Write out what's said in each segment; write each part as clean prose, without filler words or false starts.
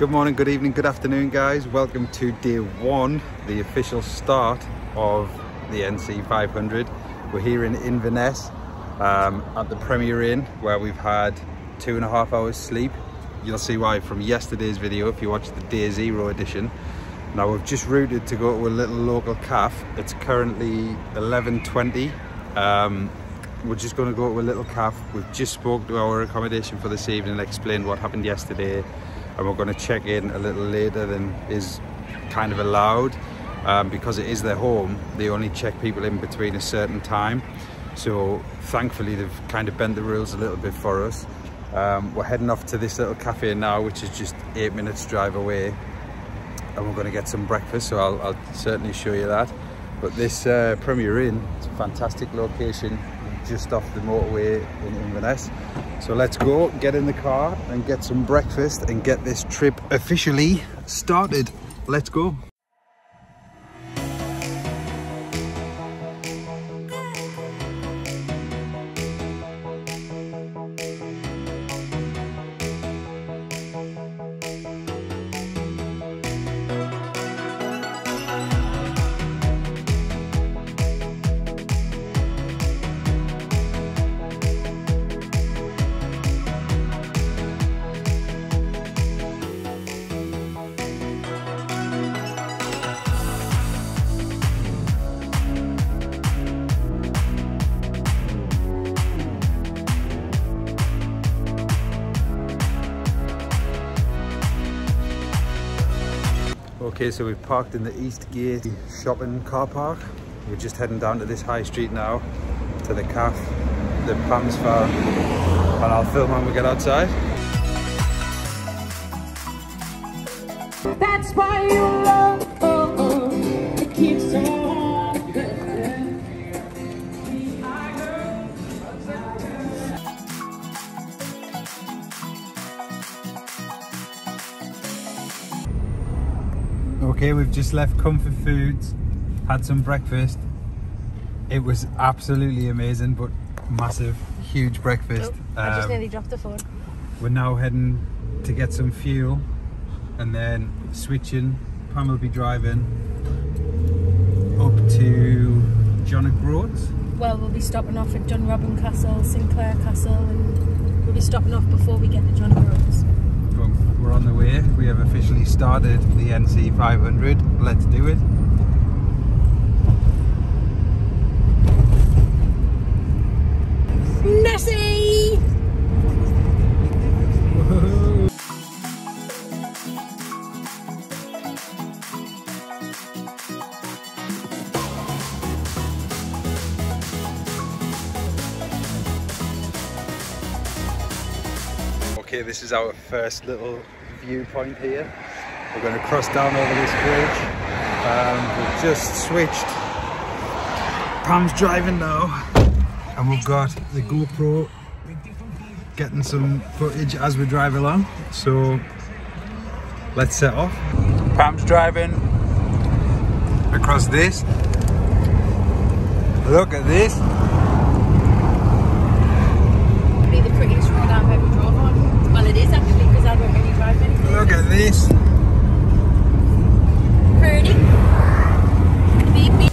Good morning, good evening, good afternoon guys. Welcome to day one, the official start of the nc500. We're here in Inverness at the Premier Inn, where we've had 2.5 hours sleep. You'll see why from yesterday's video if you watched the day zero edition. Now we've just routed to go to a little local cafe. It's currently 11:20. We're just going to go to a little cafe. We've just spoke to our accommodation for this evening and explained what happened yesterday, and we're going to check in a little later than is kind of allowed. Because it is their home, they only check people in between a certain time. So thankfully they've kind of bent the rules a little bit for us. We're heading off to this little cafe now, which is just 8 minutes drive away, and we're going to get some breakfast, so I'll certainly show you that. But this Premier Inn, it's a fantastic location just off the motorway in Inverness. So let's go, get in the car and get some breakfast and get this trip officially started. Let's go. Okay, so we've parked in the East Gate shopping car park. We're just heading down to this high street now, to the cafe, the Pam's Farm, and I'll film when we get outside. That's why you love it keeps on. Okay, we've just left Comfort Foods, had some breakfast. It was absolutely amazing, but massive, huge breakfast. I just nearly dropped the phone. We're now heading to get some fuel and then switching. Pam will be driving up to John and Grotes. Well, we'll be stopping off at John Robin Castle, Sinclair Castle, and we'll be stopping off before we get to John Grotes. We're on the way. We have officially started the nc500. Let's do it. Nessie! Okay, this is our first little viewpoint here. We're going to cross down over this bridge. We've just switched. Pam's driving now, and we've got the GoPro getting some footage as we drive along. So let's set off. Pam's driving across this. Look at this. Be the prettiest road I've ever drove on. Well, it is actually, because I don't really drive many places. Look at this. Pretty. Beep, beep.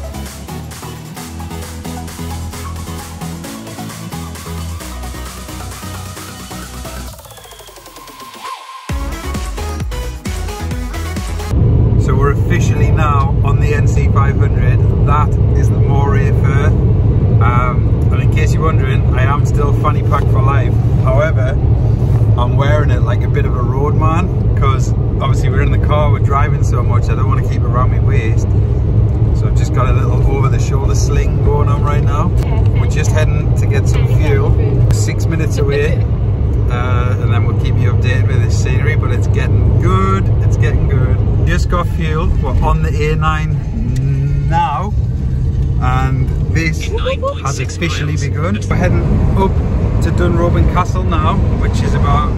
So we're officially now on the nc500. That is the Moray Firth. And in case you're wondering, I am still fanny pack for life. However, I'm wearing it like a bit of a road man, because obviously we're in the car, we're driving so much, I don't want to keep it around my waist. So I've just got a little over the shoulder sling going on right now. We're just heading to get some fuel, 6 minutes away, and then we'll keep you updated with this scenery, but it's getting good, it's getting good. Just got fuel, we're on the A9 now, and this has officially begun. We're heading up to Dunrobin Castle now, which is about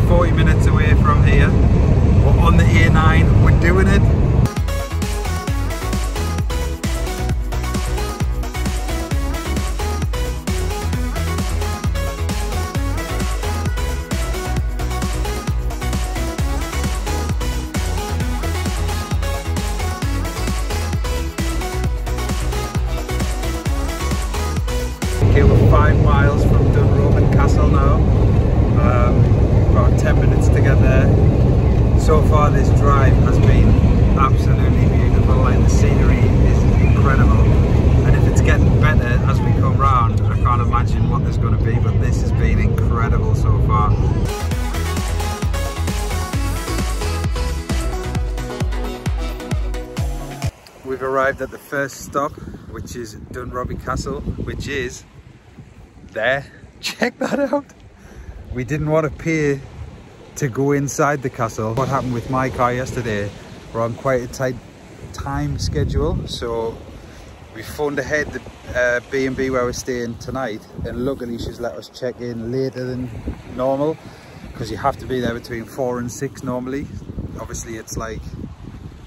40 minutes away from here. We're on the A9, we're doing it. castle now. About 10 minutes to get there. So far this drive has been absolutely beautiful, like the scenery is incredible, and if it's getting better as we come round, I can't imagine what there's going to be, but this has been incredible so far. We've arrived at the first stop, which is Durness Castle, which is there. Check that out. We didn't want to pay to go inside the castle. What happened with my car yesterday, we're on quite a tight time schedule, so we phoned ahead the B&B where we're staying tonight, and luckily she's let us check in later than normal, because you have to be there between 4 and 6 normally. Obviously it's like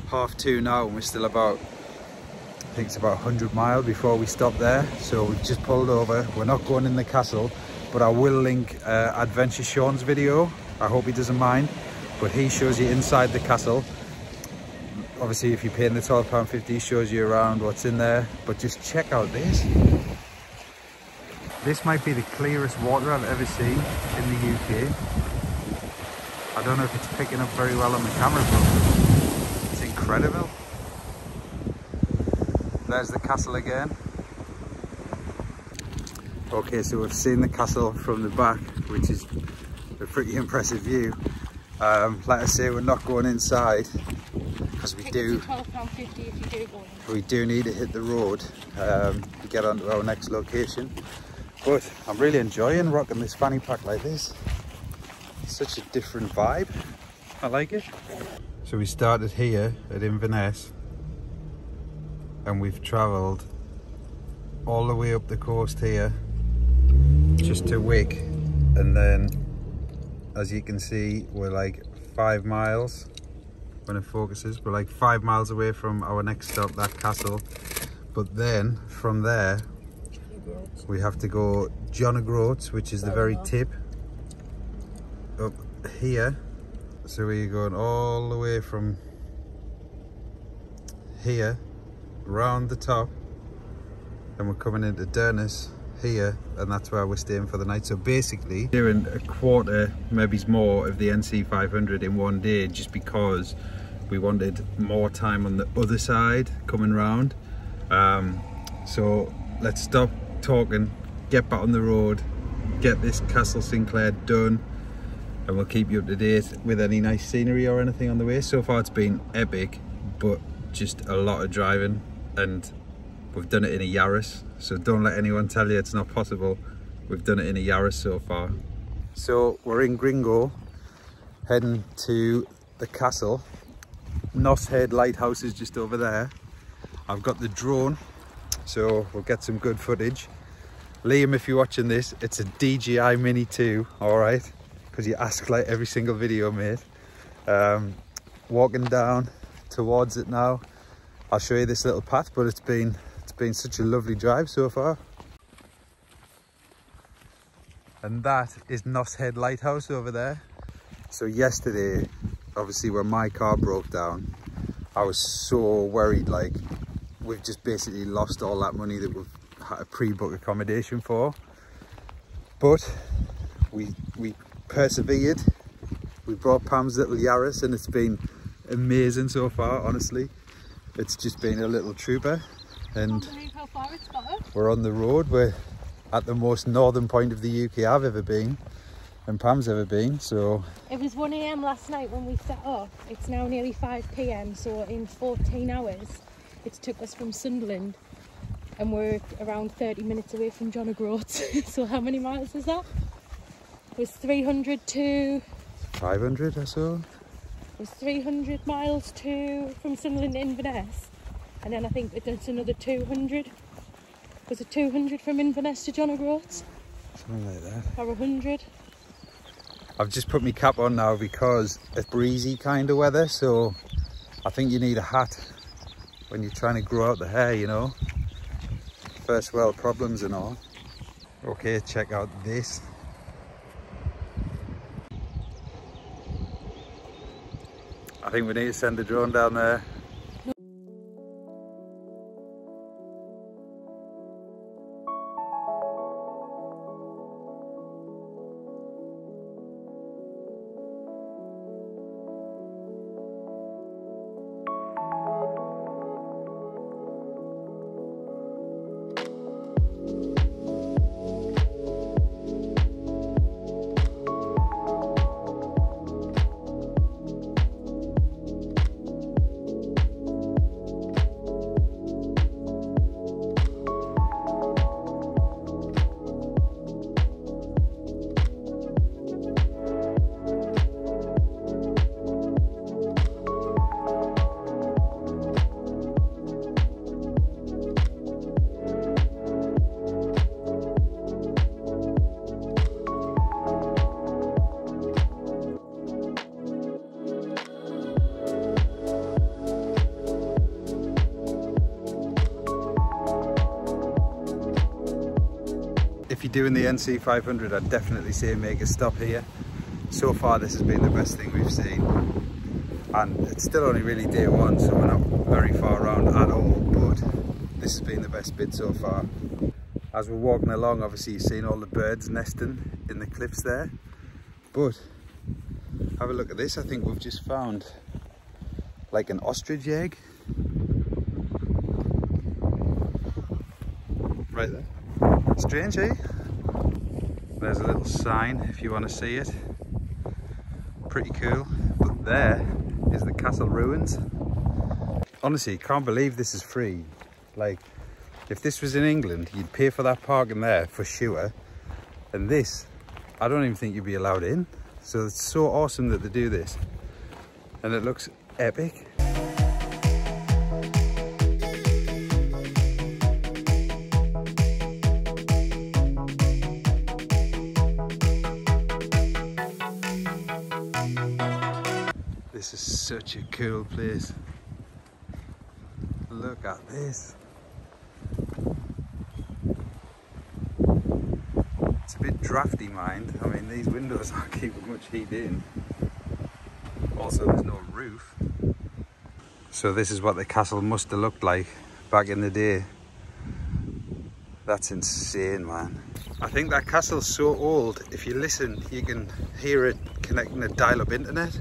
2:30 now, and we're still about, I think it's about 100 miles before we stop there. So we've just pulled over. We're not going in the castle, but I will link Adventure Sean's video. I hope he doesn't mind, but he shows you inside the castle. Obviously if you're paying the £12.50, he shows you around what's in there, but just check out this. This might be the clearest water I've ever seen in the UK. I don't know if it's picking up very well on the camera, but it's incredible. There's the castle again. Okay, so we've seen the castle from the back, which is a pretty impressive view. Like I say, we're not going inside because we do need to hit the road to get onto our next location. But I'm really enjoying rocking this fanny pack like this. It's such a different vibe. I like it. So we started here at Inverness, and we've travelled all the way up the coast here just to Wick, and then as you can see we're like 5 miles, when it focuses, we're like 5 miles away from our next stop, that castle. But then from there we have to go grotes, which is the very tip up here. So we're going all the way from here round the top, and we're coming into Durness here, and that's where we're staying for the night. So basically doing a quarter, maybe more, of the nc500 in one day, just because we wanted more time on the other side coming round. So let's stop talking, get back on the road, get this Castle Sinclair done, and we'll keep you up to date with any nice scenery or anything on the way. So far it's been epic, but just a lot of driving, and we've done it in a Yaris, so don't let anyone tell you it's not possible. We've done it in a Yaris so far. So we're in Gringo, heading to the castle. Noss Head Lighthouse is just over there. I've got the drone, so we'll get some good footage. Liam, if you're watching this, it's a DJI Mini 2, all right? Because you ask like every single video, mate. Walking down towards it now. I'll show you this little path, but it's been such a lovely drive so far. And that is Noss Head Lighthouse over there. So yesterday, obviously when my car broke down, I was so worried, like we've just basically lost all that money that we've had to pre-book accommodation for. But we persevered. We brought Pam's little Yaris, and it's been amazing so far, honestly. It's just been a little trooper, and how far it's got us. We're on the road. We're at the most northern point of the UK I've ever been, and Pam's ever been. So it was 1 AM last night when we set off. It's now nearly 5 PM, so in 14 hours it took us from Sunderland, and we're around 30 minutes away from grotes. So how many miles is that? It was 300 to 500 or so. It was 300 miles from Sunderland to Inverness, and then I think it's another 200. Was it 200 from Inverness to grotes? Something like that. Or 100. I've just put my cap on now because it's breezy kind of weather, so I think you need a hat when you're trying to grow out the hair, you know. First world problems and all. Okay, check out this. I think we need to send the drone down there. doing the nc500, I'd definitely say make a stop here. So far this has been the best thing we've seen, and it's still only really day one, so we're not very far around at all, but this has been the best bit so far. As we're walking along, obviously you've seen all the birds nesting in the cliffs there, but have a look at this. I think we've just found like an ostrich egg right there. Strange, eh? There's a little sign if you want to see it. Pretty cool. But there is the castle ruins. Honestly, can't believe this is free. Like, if this was in England, you'd pay for that parking there for sure. And this, I don't even think you'd be allowed in. So it's so awesome that they do this. And it looks epic. This is such a cool place. Look at this. It's a bit drafty, mind. I mean, these windows aren't keeping much heat in. Also, there's no roof. So this is what the castle must have looked like back in the day. That's insane, man. I think that castle's so old, if you listen, you can hear it connecting to dial-up internet.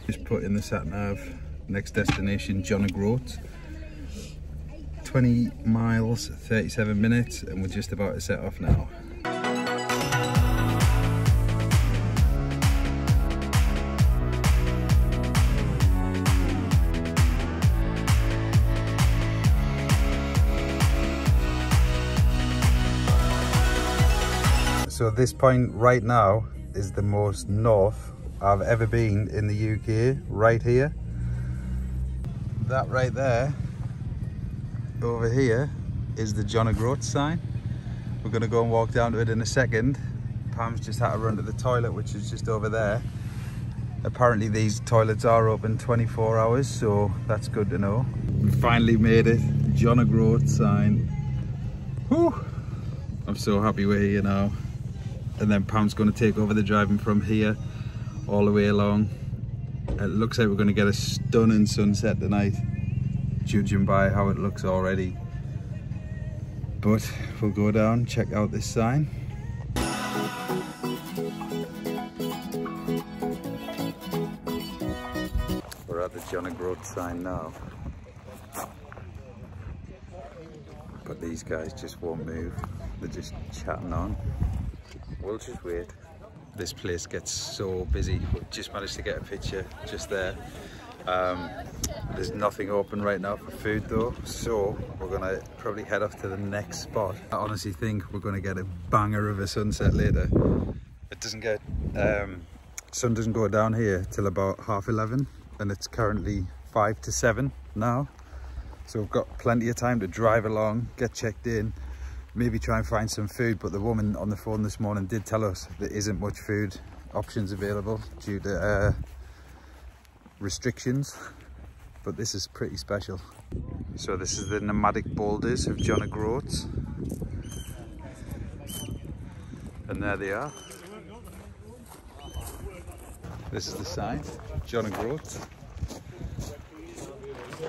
Just put in the sat-nav, next destination, John Grotes. 20 miles, 37 minutes, and we're just about to set off now. So this point right now is the most north I've ever been in the UK, right here. That right there, over here, is the John Grotes sign. We're gonna go and walk down to it in a second. Pam's just had to run to the toilet, which is just over there. Apparently these toilets are open 24 hours, so that's good to know. We finally made it, John Grotes sign. Whew. I'm so happy we're here now. And then Pam's gonna take over the driving from here all the way along. It looks like we're going to get a stunning sunset tonight, judging by how it looks already. But we'll go down, check out this sign. We're at the John Grotes sign now, but these guys just won't move. They're just chatting on. We'll just wait. This place gets so busy. We've just managed to get a picture just there. There's nothing open right now for food though, so we're gonna probably head off to the next spot. I honestly think we're gonna get a banger of a sunset later. It doesn't get, sun doesn't go down here till about 11:30, and it's currently 5 to 7 now. So we've got plenty of time to drive along, get checked in, maybe try and find some food. But the woman on the phone this morning did tell us there isn't much food options available due to restrictions, but this is pretty special. So this is the nomadic boulders of John Grotes, and there they are. This is the sign, John Grotes.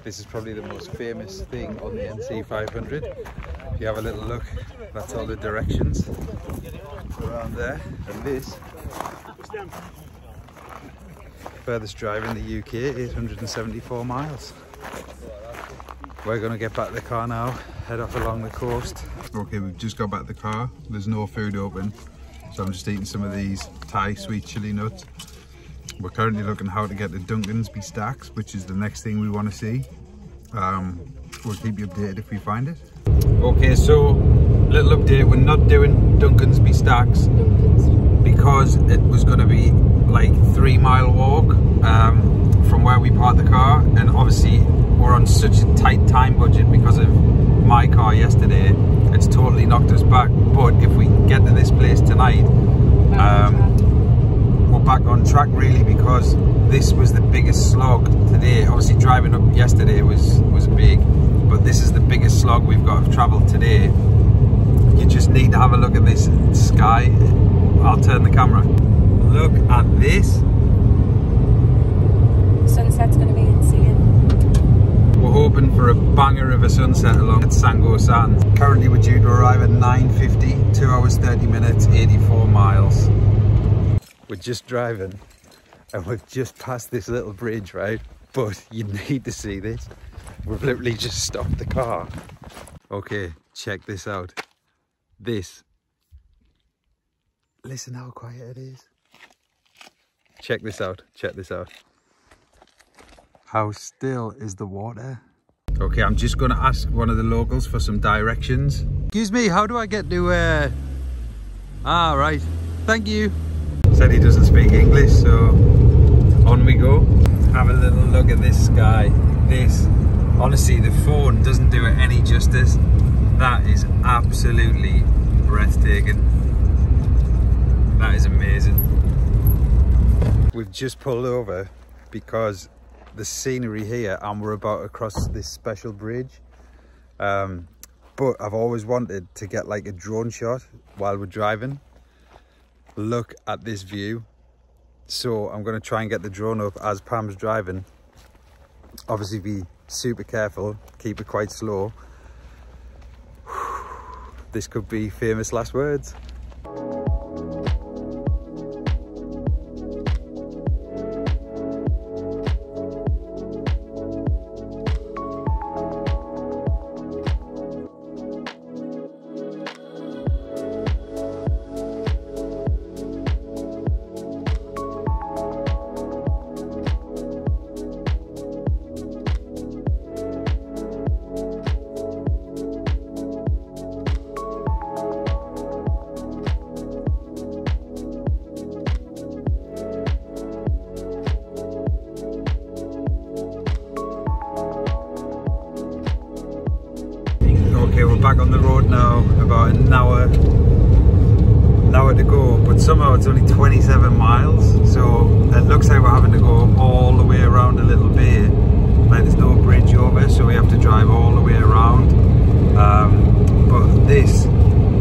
This is probably the most famous thing on the nc500. If you have a little look, that's all the directions around there. And this, furthest drive in the UK, 874 miles. We're gonna get back to the car now, head off along the coast. Okay, we've just got back to the car. There's no food open, so I'm just eating some of these Thai sweet chili nuts. We're currently looking how to get to Duncansby Stacks, which is the next thing we want to see. We'll keep you updated if we find it. Okay, so little update, we're not doing Duncansby Stacks because it was going to be like 3 mile walk from where we parked the car, and obviously we're on such a tight time budget because of my car yesterday. It's totally knocked us back, but if we can get to this place tonight, we're back on track really, because this was the biggest slog today. Obviously driving up yesterday was big, but this is the biggest slog we've got travelled today. You just need to have a look at this sky. I'll turn the camera. Look at this. Sunset's going to be insane. We're hoping for a banger of a sunset along at Sango Sands. Currently we're due to arrive at 9:50, 2 hours 30 minutes, 84 miles. We're just driving and we've just passed this little bridge, right? But you need to see this. We've literally just stopped the car. Okay, check this out. This. Listen how quiet it is. Check this out, check this out. How still is the water? Okay, I'm just gonna ask one of the locals for some directions. Excuse me, how do I get to Ah, right, thank you. Said he doesn't speak English, so on we go. Have a little look at this sky. This, honestly, the phone doesn't do it any justice. That is absolutely breathtaking. That is amazing. We've just pulled over because the scenery here, and we're about to cross this special bridge. But I've always wanted to get like a drone shot while we're driving. Look at this view. So I'm going to try and get the drone up as Pam's driving. Obviously be super careful, keep it quite slow. This could be famous last words. Okay, we're back on the road now, about an hour to go, but somehow it's only 27 miles, so it looks like we're having to go all the way around a little bay. Like there's no bridge over, so we have to drive all the way around. But this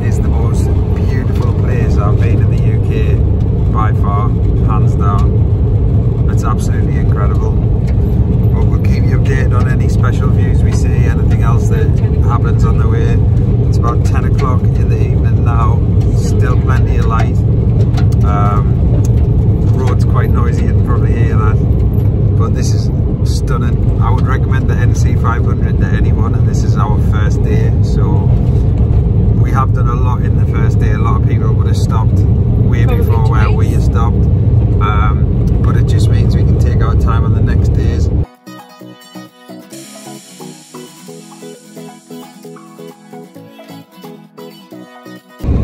is the most beautiful place I've been in the UK, by far, hands down. It's absolutely incredible. But we'll keep you updated on any special views we see, anything else that happens on the way. It's about 10 o'clock in the evening now, still plenty of light. The road's quite noisy, you can probably hear that. But this is stunning. I would recommend the nc500 to anyone, and this is our first day. So we have done a lot in the first day. A lot of people would have stopped way before where we have stopped. But it just means we can take our time on the next days.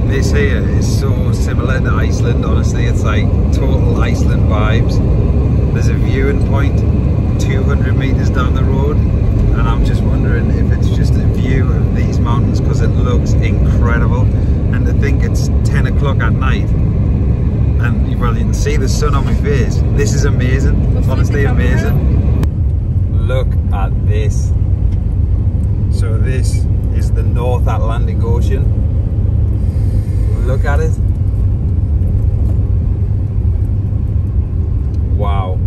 This here is so similar to Iceland, honestly. It's like total Iceland vibes. There's a viewing point 200 meters down the road, and I'm just wondering if it's just a view of these mountains, because it looks incredible. And to think it's 10 o'clock at night, and well, you can see the sun on my face. This is amazing, honestly amazing. Look at this. So this is the North Atlantic Ocean. Look at it. Wow.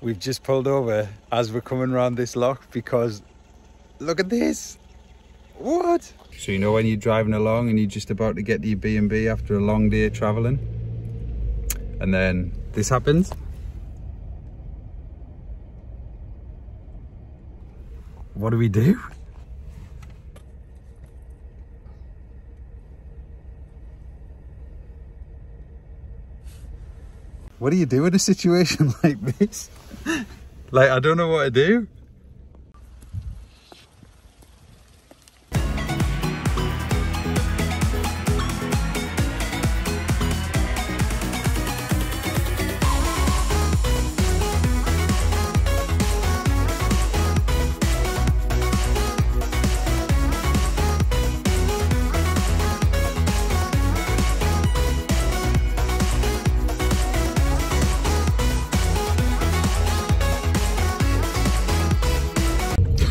We've just pulled over as we're coming around this lock because look at this. What? So you know when you're driving along and you're just about to get to your B&B after a long day traveling, and then this happens. What do we do? What do you do in a situation like this? Like, I don't know what to do.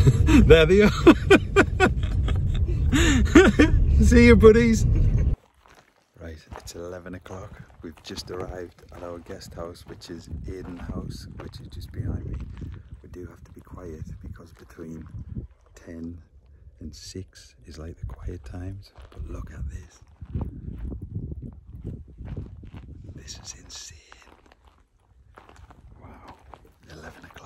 There they are. See you, buddies. Right, it's 11 o'clock. We've just arrived at our guest house, which is Eden House, which is just behind me. We do have to be quiet because between 10 and 6 is like the quiet times. But look at this. This is insane. Wow, 11 o'clock.